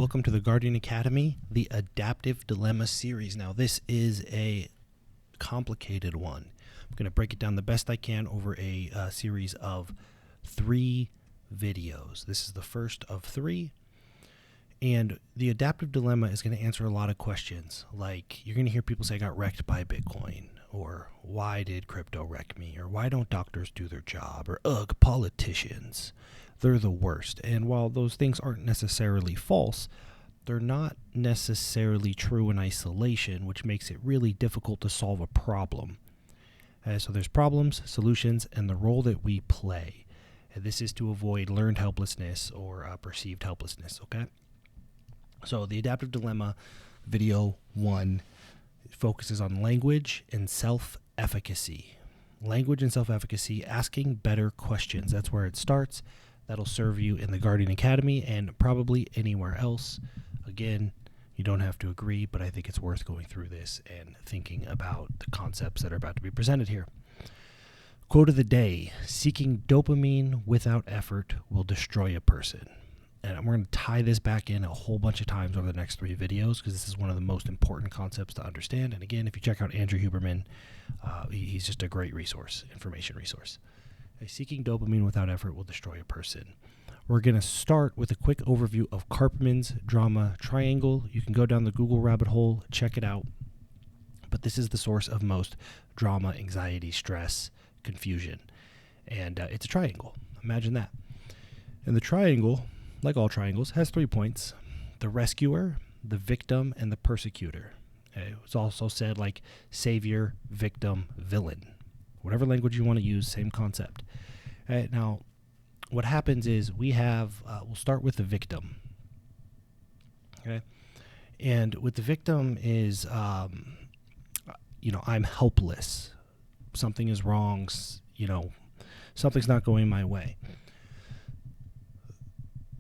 Welcome to the Guardian Academy, the Adaptive Dilemma series. Now, this is a complicated one. I'm going to break it down the best I can over a series of 3 videos. This is the first of 3. And the adaptive dilemma is going to answer a lot of questions. Like, you're going to hear people say, I got wrecked by Bitcoin, or why did crypto wreck me, or why don't doctors do their job, or ugh, politicians, they're the worst. And while those things aren't necessarily false, they're not necessarily true in isolation, which makes it really difficult to solve a problem. So there's problems, solutions, and the role that we play. And this is to avoid learned helplessness or perceived helplessness, okay? So the adaptive dilemma, video 1, focuses on language and self-efficacy. Language and self-efficacy, asking better questions. That's where it starts. That'll serve you in the Guardian Academy and probably anywhere else. Again, you don't have to agree, but I think it's worth going through this and thinking about the concepts that are about to be presented here. Quote of the day: seeking dopamine without effort will destroy a person. And we're going to tie this back in a whole bunch of times over the next 3 videos because this is one of the most important concepts to understand. And again, if you check out Andrew Huberman, he's just a great resource, information resource. Seeking dopamine without effort will destroy a person. We're going to start with a quick overview of Karpman's drama triangle. You can go down the Google rabbit hole, check it out. But this is the source of most drama, anxiety, stress, confusion. And it's a triangle. Imagine that. And the triangle, like all triangles, has 3 points: the rescuer, the victim, and the persecutor. It's also said like savior, victim, villain. Whatever language you want to use, same concept. Now, what happens is we have, we'll start with the victim. Okay? And with the victim is, I'm helpless. Something is wrong, something's not going my way.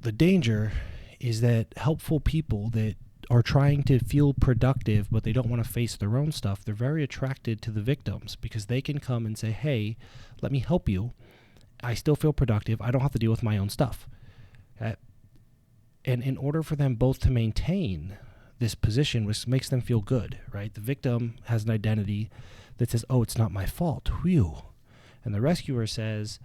The danger is that helpful people that are trying to feel productive, but they don't want to face their own stuff, they're very attracted to the victims because they can come and say, hey, let me help you. I still feel productive. I don't have to deal with my own stuff. And in order for them both to maintain this position, which makes them feel good, right? The victim has an identity that says, oh, it's not my fault. Whew. And the rescuer says,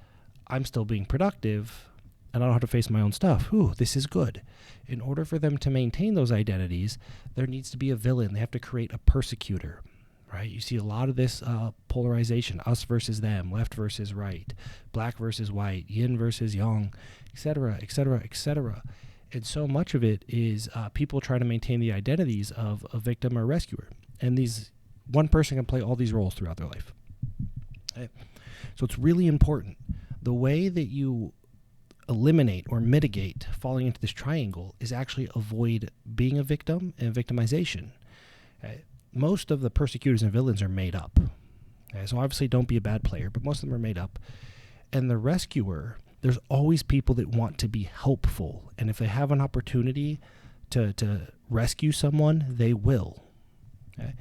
I'm still being productive and I don't have to face my own stuff. Ooh, this is good. In order for them to maintain those identities, there needs to be a villain. They have to create a persecutor, right? You see a lot of this polarization, us versus them, left versus right, black versus white, yin versus yang, etc., etc., etc. And so much of it is people trying to maintain the identities of a victim or rescuer. And one person can play all these roles throughout their life. Okay? So it's really important. The way that you eliminate or mitigate falling into this triangle is actually avoid being a victim and victimization. Most of the persecutors and villains are made up. So obviously don't be a bad player, but most of them are made up. And the rescuer, there's always people that want to be helpful. And if they have an opportunity to rescue someone, they will. Okay?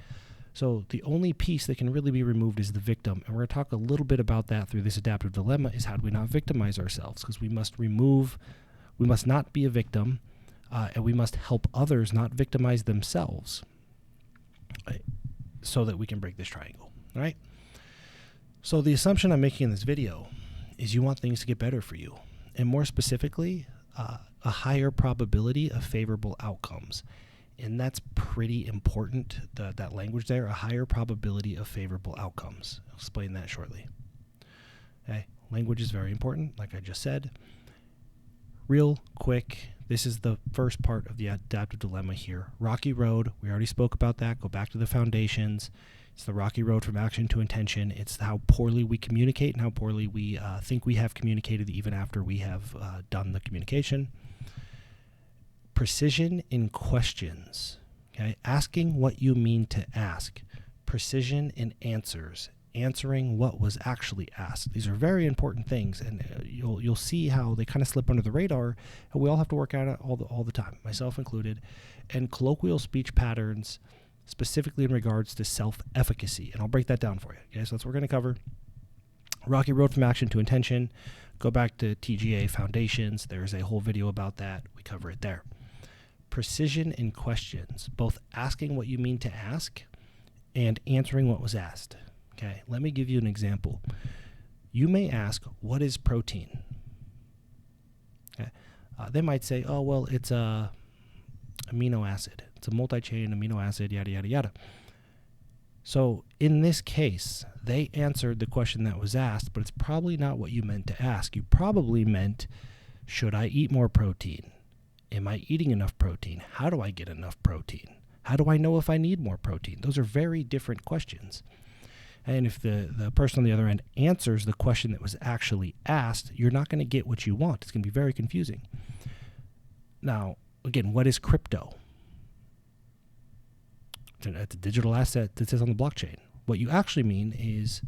So the only piece that can really be removed is the victim. And we're going to talk a little bit about that through this adaptive dilemma, is how do we not victimize ourselves? Because we must not be a victim, and we must help others not victimize themselves, right? So that we can break this triangle, all right? So the assumption I'm making in this video is you want things to get better for you, and more specifically, a higher probability of favorable outcomes. And that's pretty important, that language there, a higher probability of favorable outcomes. I'll explain that shortly. Okay. Language is very important, like I just said. Real quick, this is the first part of the adaptive dilemma here. Rocky road, we already spoke about that. Go back to the foundations. It's the rocky road from action to intention. It's how poorly we communicate and how poorly we think we have communicated even after we have done the communication. Precision in questions, okay? Asking what you mean to ask. Precision in answers. Answering what was actually asked. These are very important things, and you'll see how they kind of slip under the radar, and we all have to work at it all the time, myself included. And colloquial speech patterns, specifically in regards to self-efficacy, and I'll break that down for you. Okay, so that's what we're going to cover. Rocky road from action to intention. Go back to TGA Foundations. There's a whole video about that. We cover it there. precision in questions, both asking what you mean to ask and answering what was asked. Okay, let me give you an example. You may ask, what is protein? Okay. They might say, oh, well, it's a amino acid. It's a multi-chain amino acid, yada, yada, yada. So in this case, they answered the question that was asked, but it's probably not what you meant to ask. You probably meant, should I eat more protein? Am I eating enough protein? How do I get enough protein? How do I know if I need more protein? Those are very different questions. And if the person on the other end answers the question that was actually asked, you're not going to get what you want. It's going to be very confusing. Now, again, what is crypto? It's a digital asset that sits on the blockchain. What you actually mean is,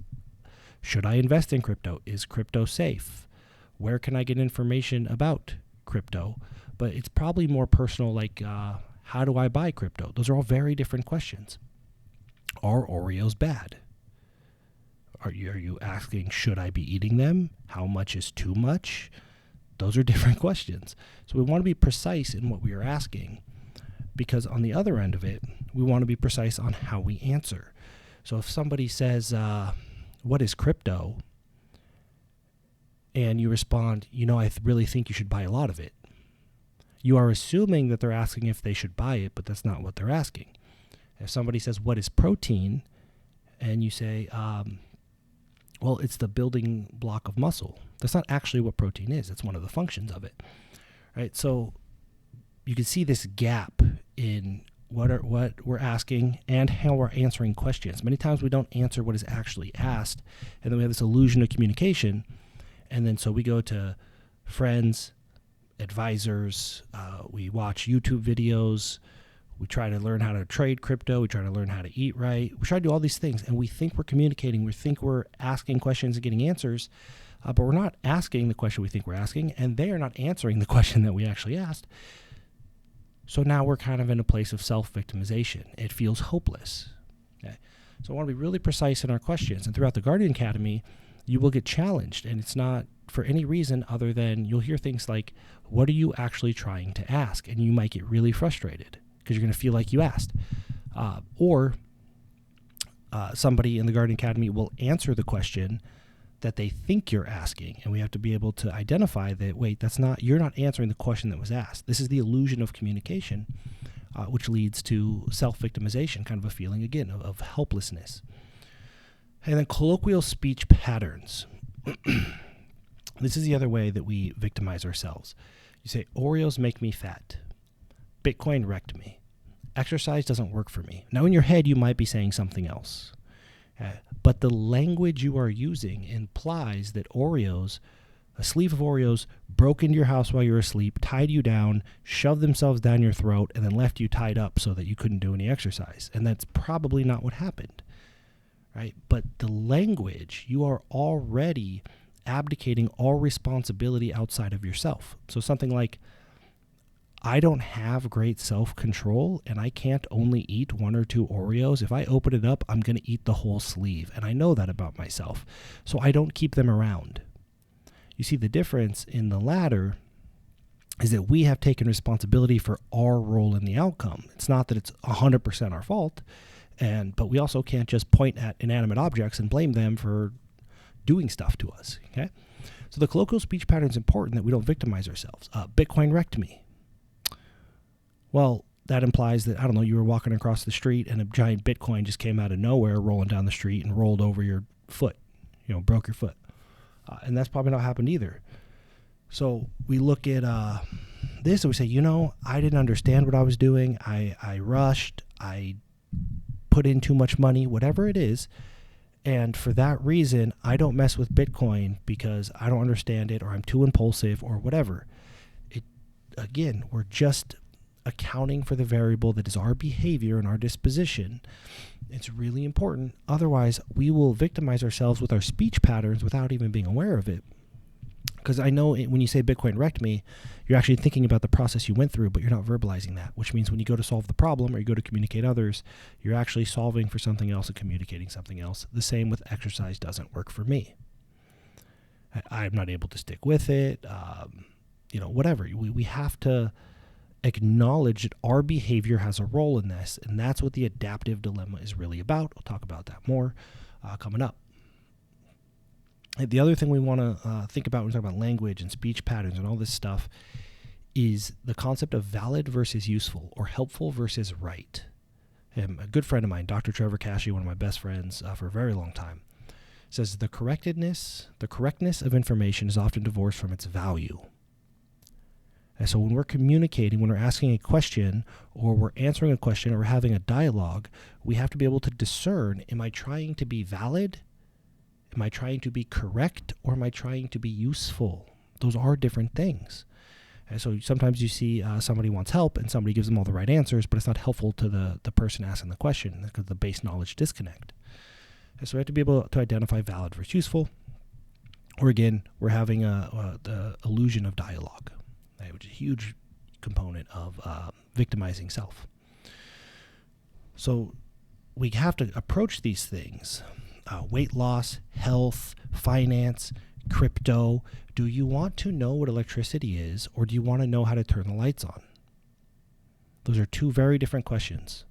should I invest in crypto? Is crypto safe? Where can I get information about crypto? But it's probably more personal, like how do I buy crypto? Those are all very different questions. Are Oreos bad? Are you asking, should I be eating them? How much is too much? Those are different questions. So we want to be precise in what we are asking, because on the other end of it, we want to be precise on how we answer. So if somebody says, what is crypto? And you respond, I really think you should buy a lot of it. You are assuming that they're asking if they should buy it, but that's not what they're asking. If somebody says, what is protein? And you say, well, it's the building block of muscle. That's not actually what protein is. It's one of the functions of it, right? So you can see this gap in what we're asking and how we're answering questions. Many times we don't answer what is actually asked, and then we have this illusion of communication. And then so we go to friends, advisors, we watch YouTube videos, we try to learn how to trade crypto, we try to learn how to eat right, we try to do all these things, and we think we're communicating, we think we're asking questions and getting answers, but we're not asking the question we think we're asking, and they are not answering the question that we actually asked. So now we're kind of in a place of self-victimization. It feels hopeless. Okay? So I want to be really precise in our questions, and throughout the Guardian Academy, you will get challenged, and it's not for any reason other than you'll hear things like, what are you actually trying to ask? And you might get really frustrated because you're going to feel like you asked. Or somebody in the Guardian Academy will answer the question that they think you're asking, and we have to be able to identify that, wait, you're not answering the question that was asked. This is the illusion of communication, which leads to self-victimization, kind of a feeling, again, of helplessness. And then colloquial speech patterns. This is the other way that we victimize ourselves. You say, Oreos make me fat. Bitcoin wrecked me. Exercise doesn't work for me. Now in your head, you might be saying something else. But the language you are using implies that a sleeve of Oreos broke into your house while you were asleep, tied you down, shoved themselves down your throat, and then left you tied up so that you couldn't do any exercise. And that's probably not what happened. Right? But the language, you are already abdicating all responsibility outside of yourself. So something like, I don't have great self-control, and I can't only eat 1 or 2 Oreos. If I open it up, I'm going to eat the whole sleeve, and I know that about myself. So I don't keep them around. You see, the difference in the latter is that we have taken responsibility for our role in the outcome. It's not that it's 100% our fault, but we also can't just point at inanimate objects and blame them for doing stuff to us. Okay, so the colloquial speech pattern is important that we don't victimize ourselves. Bitcoin wrecked me. Well, that implies that, I don't know, you were walking across the street and a giant Bitcoin just came out of nowhere rolling down the street and rolled over your foot, broke your foot. And that's probably not happened either. So we look at this and we say, I didn't understand what I was doing. I rushed. I put in too much money, whatever it is. And for that reason, I don't mess with Bitcoin because I don't understand it, or I'm too impulsive, or whatever. Again, we're just accounting for the variable that is our behavior and our disposition. It's really important. Otherwise, we will victimize ourselves with our speech patterns without even being aware of it. Because I know when you say Bitcoin wrecked me, you're actually thinking about the process you went through, but you're not verbalizing that, which means when you go to solve the problem or you go to communicate others, you're actually solving for something else and communicating something else. The same with exercise doesn't work for me. I'm not able to stick with it, whatever. We have to acknowledge that our behavior has a role in this, and that's what the adaptive dilemma is really about. We'll talk about that more coming up. And the other thing we want to think about when we talk about language and speech patterns and all this stuff is the concept of valid versus useful, or helpful versus right. A good friend of mine, Dr. Trevor Cashy, one of my best friends for a very long time, says the correctness of information is often divorced from its value. And so when we're communicating, when we're asking a question, or we're answering a question, or we're having a dialogue, we have to be able to discern, am I trying to be valid? Am I trying to be correct? Or am I trying to be useful? Those are different things. And so sometimes you see somebody wants help and somebody gives them all the right answers, but it's not helpful to the person asking the question because of the base knowledge disconnect. And so we have to be able to identify valid versus useful. Or again, we're having the illusion of dialogue, right, which is a huge component of victimizing self. So we have to approach these things. Weight loss, health, finance, crypto. Do you want to know what electricity is, or do you want to know how to turn the lights on? Those are two very different questions.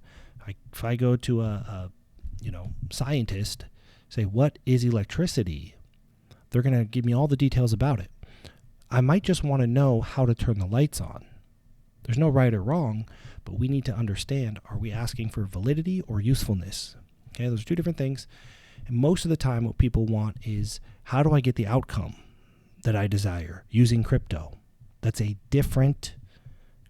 If I go to a scientist, say, what is electricity? They're going to give me all the details about it. I might just want to know how to turn the lights on. There's no right or wrong, but we need to understand, are we asking for validity or usefulness? Okay, those are two different things. And most of the time what people want is, how do I get the outcome that I desire using crypto? That's a different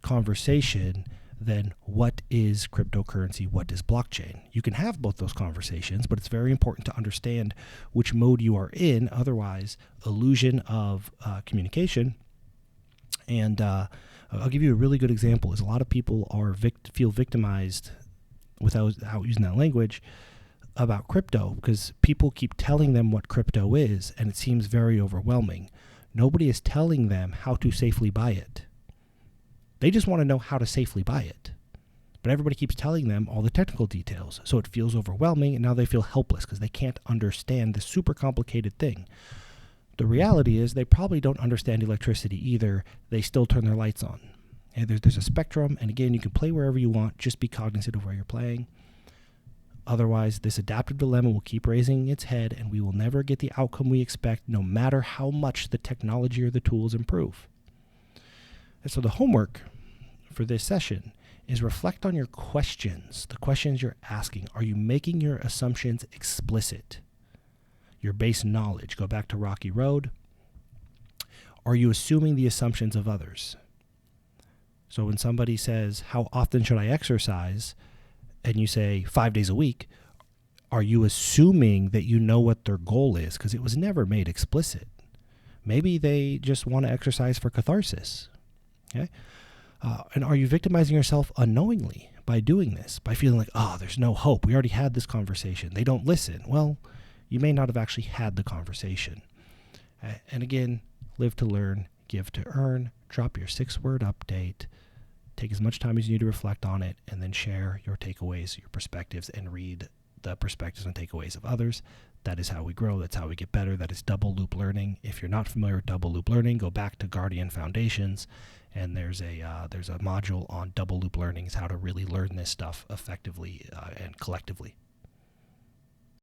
conversation than what is cryptocurrency, what is blockchain. You can have both those conversations, but it's very important to understand which mode you are in. Otherwise, illusion of communication. And I'll give you a really good example. Is a lot of people feel victimized without using that language about crypto because people keep telling them what crypto is, and it seems very overwhelming. Nobody is telling them how to safely buy it. They just want to know how to safely buy it. But everybody keeps telling them all the technical details, so it feels overwhelming, and now they feel helpless because they can't understand this super complicated thing. The reality is they probably don't understand electricity either. They still turn their lights on. And there's a spectrum, and again, you can play wherever you want. Just be cognizant of where you're playing. Otherwise, this adaptive dilemma will keep raising its head, and we will never get the outcome we expect, no matter how much the technology or the tools improve. And so the homework for this session is reflect on your questions, the questions you're asking. Are you making your assumptions explicit? Your base knowledge. Go back to Rocky Road. Are you assuming the assumptions of others? So when somebody says, how often should I exercise? And you say 5 days a week, are you assuming that you know what their goal is? Because it was never made explicit. Maybe they just want to exercise for catharsis. Okay? And are you victimizing yourself unknowingly by doing this? By feeling like, there's no hope. We already had this conversation. They don't listen. Well, you may not have actually had the conversation. And again, live to learn, give to earn. Drop your 6-word update. Take as much time as you need to reflect on it, and then share your takeaways, your perspectives, and read the perspectives and takeaways of others. That is how we grow. That's how we get better. That is double loop learning. If you're not familiar with double loop learning, go back to Guardian Foundations, and there's a module on double loop learning, is how to really learn this stuff effectively and collectively.